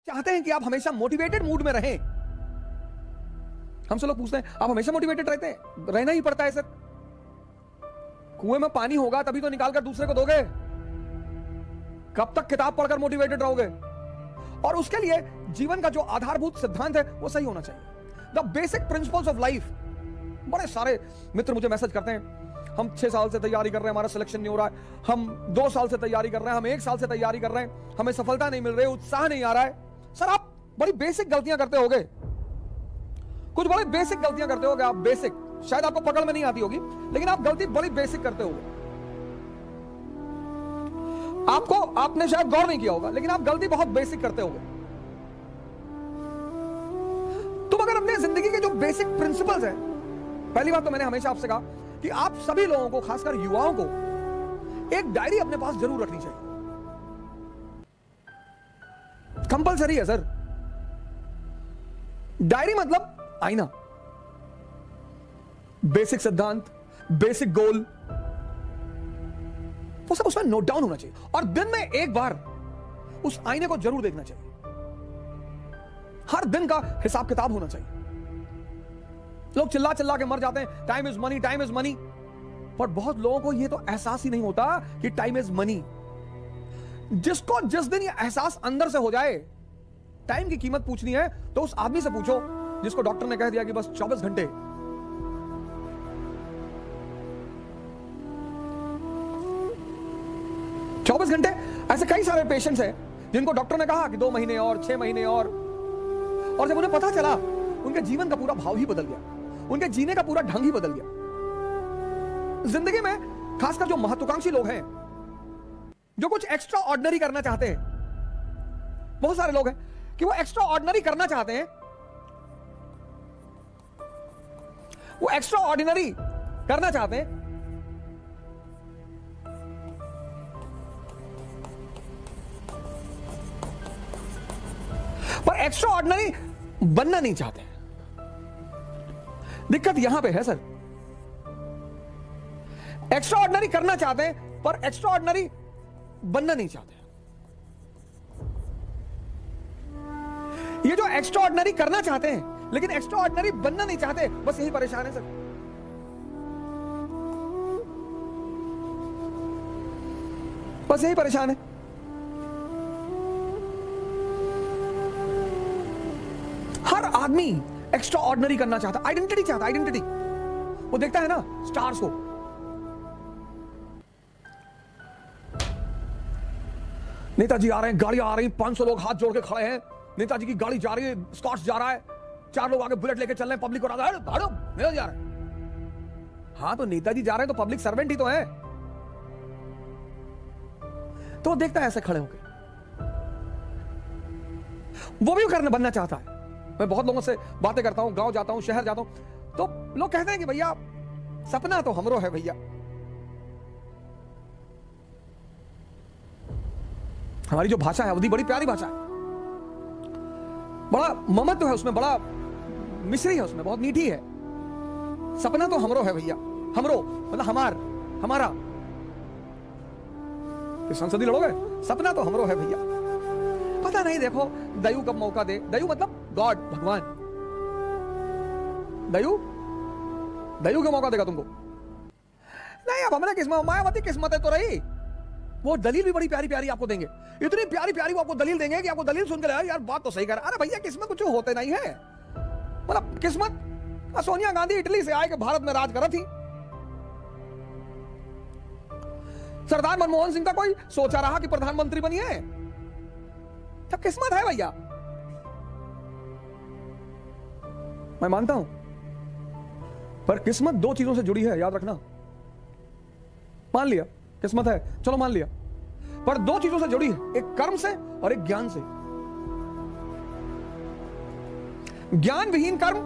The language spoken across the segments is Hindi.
चाहते हैं कि आप हमेशा मोटिवेटेड मूड में रहें। हमसे लोग पूछते हैं आप हमेशा मोटिवेटेड रहते हैं? रहना ही पड़ता है सर। कुएं में पानी होगा तभी तो निकाल कर दूसरे को दोगे। कब तक किताब पढ़कर मोटिवेटेड रहोगे? और उसके लिए जीवन का जो आधारभूत सिद्धांत है वो सही होना चाहिए। The basic principles of life. बड़े सारे मित्र मुझे मैसेज करते हैं, हम 6 साल से तैयारी कर रहे हैं, हमारा सिलेक्शन नहीं हो रहा है, हम 2 साल से तैयारी कर रहे हैं, हम 1 साल से तैयारी कर रहे हैं, हमें सफलता नहीं मिल रही, उत्साह नहीं आ रहा है। सर आप बड़ी बेसिक गलतियां करते होगे, कुछ बड़ी बेसिक गलतियां करते होगे आप। बेसिक शायद आपको पकड़ में नहीं आती होगी, लेकिन आप गलती बड़ी बेसिक करते होगे। आपने शायद गौर नहीं किया होगा, लेकिन आप गलती बहुत बेसिक करते होगे। तुम अगर अपने जिंदगी के जो बेसिक प्रिंसिपल्स हैं, पहली बात तो मैंने हमेशा आपसे कहा कि आप सभी लोगों को, खासकर युवाओं को, एक डायरी अपने पास जरूर रखनी चाहिए। कंपलसरी है सर। डायरी मतलब आईना। बेसिक सिद्धांत, बेसिक गोल, वो सब उसमें नोट डाउन होना चाहिए। और दिन में एक बार उस आईने को जरूर देखना चाहिए। हर दिन का हिसाब किताब होना चाहिए। लोग चिल्ला चिल्ला के मर जाते हैं, time is money, time is money. पर बहुत लोगों को यह तो एहसास ही नहीं होता कि टाइम इज मनी। जिसको जिस दिन यह एहसास अंदर से हो जाए, टाइम की कीमत पूछनी है तो उस आदमी से पूछो जिसको डॉक्टर ने कह दिया कि बस 24 घंटे। ऐसे कई सारे पेशेंट्स हैं जिनको डॉक्टर ने कहा कि 2 महीने और, 6 महीने और जब उन्हें पता चला, उनके जीवन का पूरा भाव ही बदल गया, उनके जीने का पूरा ढंग ही बदल गया। जिंदगी में खासकर जो महत्वाकांक्षी लोग हैं, जो कुछ एक्स्ट्रा ऑर्डिनरी करना चाहते हैं, बहुत सारे लोग हैं कि वो एक्स्ट्रा ऑर्डिनरी करना चाहते हैं, वो एक्स्ट्रा ऑर्डिनरी करना चाहते हैं, पर एक्स्ट्रा ऑर्डिनरी बनना नहीं चाहते। दिक्कत यहां पे है सर। एक्स्ट्रा ऑर्डिनरी करना चाहते हैं पर एक्स्ट्रा ऑर्डिनरी बनना नहीं चाहते। ये जो एक्स्ट्रा ऑर्डिनरी करना चाहते हैं लेकिन एक्स्ट्रा ऑर्डिनरी बनना नहीं चाहते, बस यही परेशान है सर। बस यही परेशान है। हर आदमी एक्स्ट्रा ऑर्डिनरी करना चाहता, आइडेंटिटी चाहता, आइडेंटिटी। वो देखता है ना स्टार्स को, नेताजी आ रहे हैं, गाड़ियां आ रही, 500 लोग हाथ जोड़ के खड़े हैं, नेताजी की गाड़ी जा रही है, स्कॉट्स जा रहा है, 4 लोग आगे बुलेट लेके चल रहे हैं, पब्लिक को नेताजी जा रहे हैं। हाँ तो नेताजी जा रहे हैं तो पब्लिक सर्वेंट ही तो है। तो देखता है ऐसे खड़े होके, वो भी करने बनना चाहता है। मैं बहुत लोगों से बातें करता हूं, गांव जाता हूं, शहर जाता हूं, तो लोग कहते हैं कि भैया सपना तो हमरो है भैया। हमारी जो भाषा है अवधी बड़ी प्यारी भाषा है, बड़ा ममत्व है उसमें, बड़ा मिश्री है उसमें, बहुत मीठी है। सपना तो हमरो है भैया, हमरो मतलब हमारा। संसदी लड़ोगे, सपना तो हमरो है भैया। पता नहीं देखो दयु कब मौका दे। दयु मतलब गॉड, भगवान। दयु क्यों मौका देगा तुमको? नहीं अब हमारे किस्मत, मायावती किस्मत है तो रही। वो दलील भी बड़ी प्यारी प्यारी आपको देंगे, इतनी प्यारी प्यारी वो आपको दलील देंगे कि आपको दलील सुन के यार बात तो सही कर। अरे भैया किस्मत कुछ होते नहीं है। मतलब किस्मत, सोनिया गांधी इटली से आए के भारत में राज करा थी। सरदार मनमोहन सिंह का कोई सोचा रहा कि प्रधानमंत्री बनिए? तब किस्मत है भैया। मैं मानता हूं, पर किस्मत 2 चीजों से जुड़ी है, याद रखना। मान लिया किस्मत है, चलो मान लिया, पर 2 चीजों से जुड़ी है, एक कर्म से और एक ज्ञान से। ज्ञान विहीन कर्म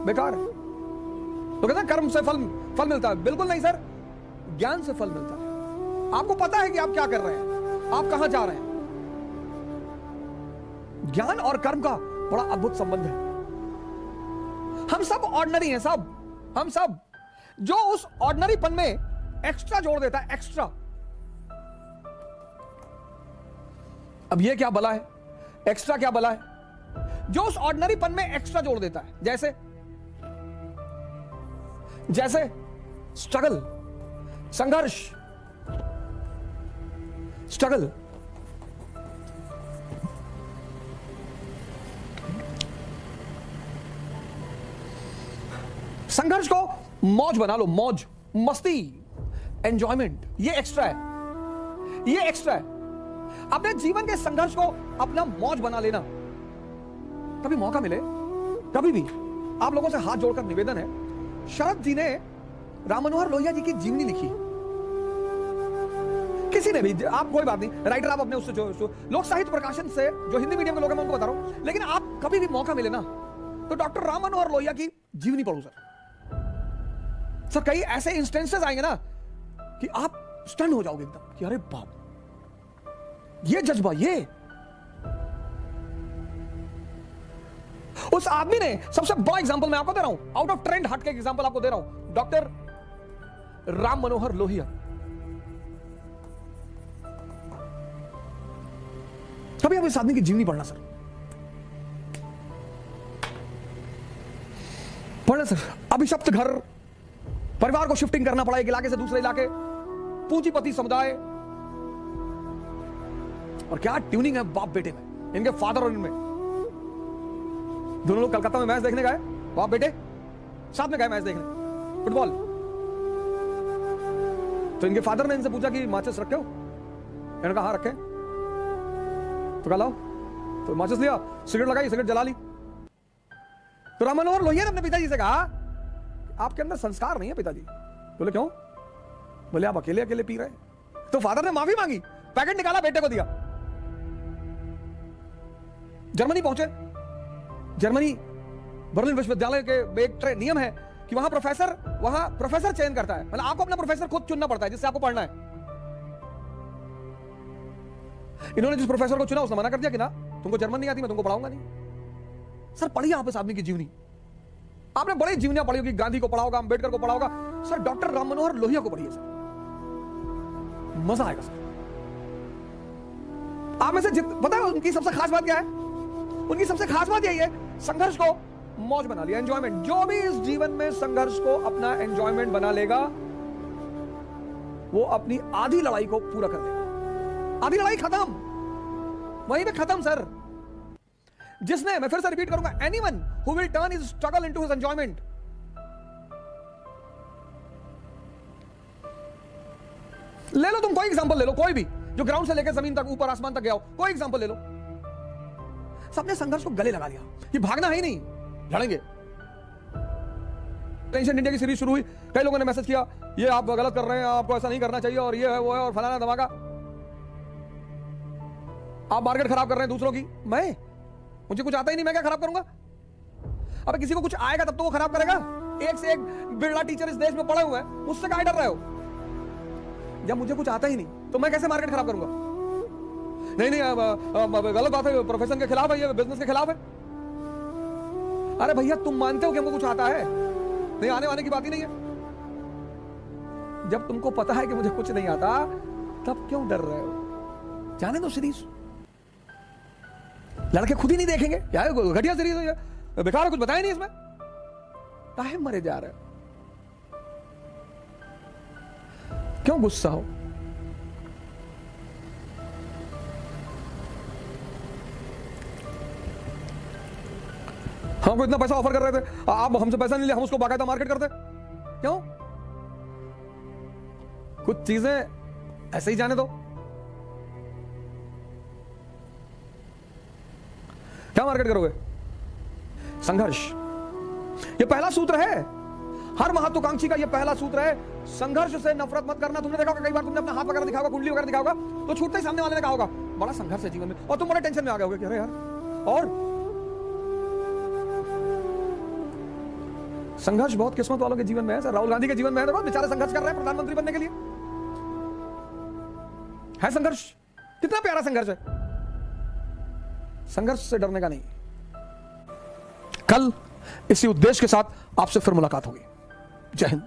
बेकार है। तो कहते हैं कर्म से फल मिलता है। बिल्कुल नहीं सर, ज्ञान से फल मिलता है। आपको पता है कि आप क्या कर रहे हैं, आप कहां जा रहे हैं। ज्ञान और कर्म का बड़ा अद्भुत संबंध है। हम सब ऑर्डिनरी हैं, हम सब। जो उस ऑर्डिनरीपन में एक्स्ट्रा जोड़ देता है, एक्स्ट्रा। अब ये क्या भला है? एक्स्ट्रा क्या भला है? जो उस ऑर्डिनरी पन में एक्स्ट्रा जोड़ देता है, जैसे जैसे स्ट्रगल, संघर्ष, स्ट्रगल। संघर्ष को मौज बना लो, मौज, मस्ती, एंजॉयमेंट, ये एक्स्ट्रा है, ये एक्स्ट्रा है। अपने जीवन के संघर्ष को अपना मौज बना लेना। कभी मौका मिले, कभी भी आप लोगों से हाथ जोड़कर निवेदन है, शरद जी ने राम मनोहर लोहिया जी की जीवनी लिखी, किसी ने भी, आप कोई बात नहीं, राइटर आप अपने उससे जो लोक साहित्य प्रकाशन से जो हिंदी मीडियम के लोग हैं मैं उनको बता रहा हूं, लेकिन आप कभी भी मौका मिले ना तो डॉक्टर राम मनोहर लोहिया की जीवनी पढ़ो सर। कई ऐसे इंस्टेंसेस आएंगे ना कि आप स्टन हो जाओगे एकदम कि अरे बाप, ये जज्बा, ये उस आदमी ने सबसे बड़ा एग्जांपल मैं आपको दे रहा हूं, आउट ऑफ ट्रेंड हट के एग्जांपल आपको दे रहा हूं, डॉक्टर राम मनोहर लोहिया। कभी आप इस आदमी की जीवनी पढ़ना सर, पढ़ना सर। अभिशप्त घर, परिवार को शिफ्टिंग करना पड़ा एक इलाके से दूसरे इलाके, पूंजीपति समुदाय, और क्या ट्यूनिंग है बाप बेटे में, इनके फादर और इनमें। दोनों लोग कलकत्ता में मैच देखने गए, बाप बेटे साथ में गए मैच देखने, फुटबॉल। तो इनके फादर ने इनसे पूछा कि माचिस रखे हो? इन्होंने कहा हाँ रखे। तो कहा लाओ, तो माचिस लिया, सिगरेट लगाई, सिगरेट जला ली। तो राम मनोहर लोहिया ने अपने पिताजी से कहा आपके अंदर संस्कार नहीं है पिताजी। बोले क्यों? बोले आप अकेले अकेले पी रहे। तो फादर ने माफी मांगी, पैकेट निकाला, बेटे को दिया। जर्मनी पहुंचे, जर्मनी बर्लिन विश्वविद्यालय के एक नियम है कि वहां प्रोफेसर चयन करता है, मतलब आपको अपना प्रोफेसर खुद चुनना पड़ता है जिससे आपको पढ़ना है। इन्होंने जिस प्रोफेसर को चुना उसने मना कर दिया कि ना तुमको जर्मन नहीं आती, मैं तुमको पढ़ाऊंगा नहीं। सर पढ़िए आप इस आदमी की जीवनी, आपने बड़ी जीवनियां पढ़ी होगी, गांधी को पढ़ा होगा, अंबेडकर को पढ़ा होगा, सर डॉक्टर राम मनोहर लोहिया को पढ़िए सर, मजा आएगा सर। आप में से पता है उनकी सबसे खास बात क्या है? उनकी सबसे खास बात यही है, संघर्ष को मौज बना लिया, एंजॉयमेंट। जो भी इस जीवन में संघर्ष को अपना एंजॉयमेंट बना लेगा वो अपनी आधी लड़ाई को पूरा कर देगा। आधी लड़ाई खत्म, वहीं पे खत्म सर। जिसने, मैं फिर से रिपीट करूंगा, anyone who will turn his struggle into his enjoyment. ले लो तुम कोई एग्जांपल ले लो, कोई भी जो ग्राउंड से लेकर जमीन तक, ऊपर आसमान तक गया हो, कोई एग्जांपल ले लो। सबने संघर्ष को गले लगा लिया कि भागना है ही नहीं, लड़ेंगे। टेंशन इंडिया की सीरीज शुरू हुई, कई लोगों ने मैसेज किया ये आप गलत कर रहे हैं, आपको ऐसा नहीं करना चाहिए, और ये है वो है और फलाना धमाका, आप मार्केट खराब कर रहे हैं दूसरों की। मुझे कुछ आता ही नहीं, मैं क्या खराब करूंगा? अब किसी को कुछ आएगा तब तो वो खराब करेगा। एक से एक बिरला टीचर इस देश में पड़े हुए हैं, मुझसे काहे डर रहे हो? जब मुझे कुछ आता ही नहीं तो मैं कैसे मार्केट खराब करूंगा? नहीं गलत बात है, प्रोफेशन के खिलाफ है, ये बिजनेस के खिलाफ है। अरे भैया तुम मानते हो कि हमको कुछ आता है? नहीं, आने वाने की बात ही नहीं है। जब तुमको पता है कि मुझे कुछ नहीं आता तब क्यों डर रहे हो? जाने दो सीरीज, लड़के खुद ही नहीं देखेंगे, क्या है घटिया सीरीज है, बेकार है, कुछ बताया नहीं इसमें, काहे मरे जा रहे हो? क्यों गुस्सा हो? हमको इतना पैसा ऑफर कर रहे थे, आप हमसे पैसा नहीं लिया, हम उसको बाकायदा मार्केट करते, क्यों? कुछ चीजें ऐसे ही जाने दो। क्या मार्केट करोगे? संघर्ष, ये पहला सूत्र है हर महत्वाकांक्षी का, ये पहला सूत्र है, संघर्ष से नफरत मत करना। तुमने देखा होगा कई बार, तुमने अपना हाथ वगैरह दिखा होगा, कुंडली वगैरह दिखा होगा, तो छूटते ही सामने वाले ने कहा होगा बड़ा संघर्ष है जीवन में, और तुम बड़े टेंशन में आ गए होगे कि अरे यार। और संघर्ष बहुत किस्मत वालों के जीवन में है सर। राहुल गांधी के जीवन में है, देखो बेचारे संघर्ष कर रहे हैं प्रधानमंत्री बनने के लिए, है संघर्ष, कितना प्यारा संघर्ष है। संघर्ष से डरने का नहीं। कल इसी उद्देश्य के साथ आपसे फिर मुलाकात होगी। जय हिंद।